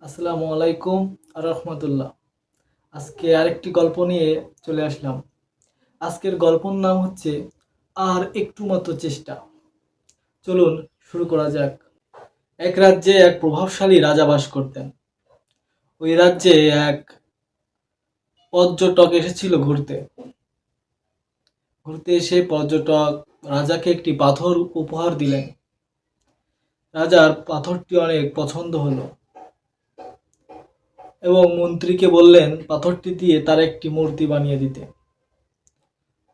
আসসালামু আলাইকুম রহমতুল্লাহ। আজকে আরেকটি গল্প নিয়ে চলে আসলাম। আজকের গল্পর নাম হচ্ছে আর একটু মাত্র চেষ্টা। চলুন শুরু করা যাক। এক রাজ্যে এক প্রভাবশালী রাজা বাস করতেন। ওই রাজ্যে এক পর্যটক এসেছিল ঘুরতে। ঘুরতে এসে পর্যটক রাজাকে একটি পাথর উপহার দিলেন। রাজার পাথরটি অনেক পছন্দ হলো এবং মন্ত্রীকে বললেন পাথরটি দিয়ে তার একটি মূর্তি বানিয়ে দিতে।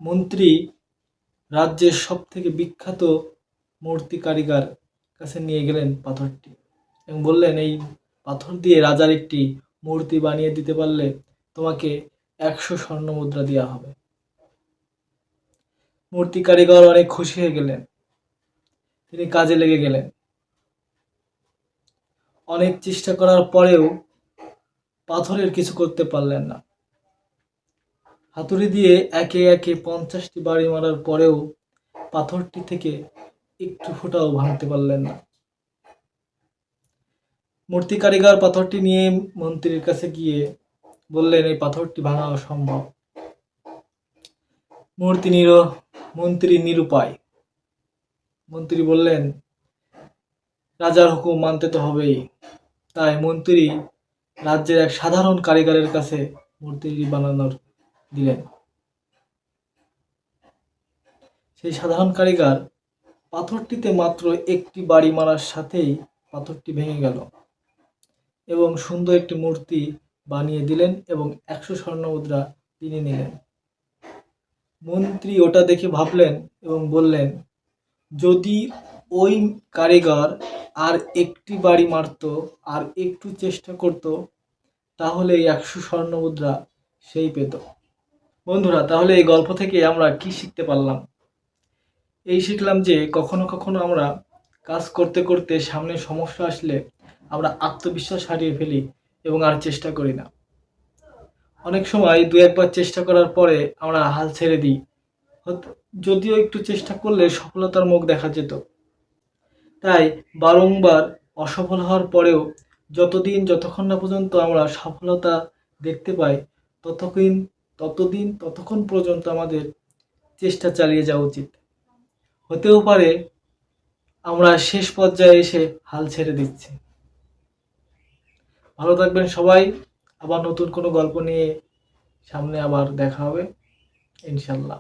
মন্ত্রী রাজ্যের সবথেকে বিখ্যাত মূর্তি কারিগর কাছে নিয়ে গেলেন পাথরটি এবং বললেন, এই পাথর দিয়ে রাজার একটি মূর্তি বানিয়ে দিতে পারলে তোমাকে 100 স্বর্ণ মুদ্রা দেওয়া হবে। মূর্তি কারিগর অনেক খুশি হয়ে গেলেন। তিনি কাজে লেগে গেলেন। অনেক চেষ্টা করার পরেও পাথরের কিছু করতে পারলেন না। হাতুড়ি দিয়ে একে একে 50টি বাড়ি মারার পরেও পাথরটি থেকে একটু ফোঁটাও ভাঙতে পারলেন না। মূর্তি কারিগর পাথরটি নিয়ে মন্ত্রীর কাছে গিয়ে বললেন, এই পাথরটি ভাঙা অসম্ভব। মন্ত্রী নিরুপায়। মন্ত্রী বললেন, রাজার হুকুম মানতে তো হবেই। তাই মন্ত্রী রাজ্যের এক সাধারণ কারিগরের কাছে মূর্তিটি বানানোর দিলেন। সেই সাধারণ কারিগর পাথরটিতে মাত্র একটি বাড়ি মারার সাথেই পাথরটি ভেঙে গেল এবং সুন্দর একটি মূর্তি বানিয়ে দিলেন এবং 100 স্বর্ণ মুদ্রা তিনি নিলেন। মন্ত্রী ওটা দেখে ভাবলেন এবং বললেন, যদি ওই কারিগর আর একটি বাড়ি মারতো আর একটু চেষ্টা করত, তাহলে এই 100 স্বর্ণ মুদ্রা সেই পেত। বন্ধুরা, তাহলে এই গল্প থেকে আমরা কি শিখতে পারলাম? এই শিখলাম যে কখনো কখনো আমরা কাজ করতে করতে সামনে সমস্যা আসলে আমরা আত্মবিশ্বাস হারিয়ে ফেলি এবং আর চেষ্টা করি না। অনেক সময় দু একবার চেষ্টা করার পরে আমরা হাল ছেড়ে দিই, যদিও একটু চেষ্টা করলে সফলতার মুখ দেখা যেত। তাই বারংবার অসফল হওয়ার পরেও যতক্ষণ না পর্যন্ত আমরা সফলতা দেখতে পাই, ততক্ষণ পর্যন্ত আমাদের চেষ্টা চালিয়ে যাওয়া উচিত। হতেও পারে আমরা শেষ পর্যায়ে এসে হাল ছেড়ে দিচ্ছি। ভালো থাকবেন সবাই। আবার নতুন কোনো গল্প নিয়ে সামনে আবার দেখা হবে ইনশাল্লাহ।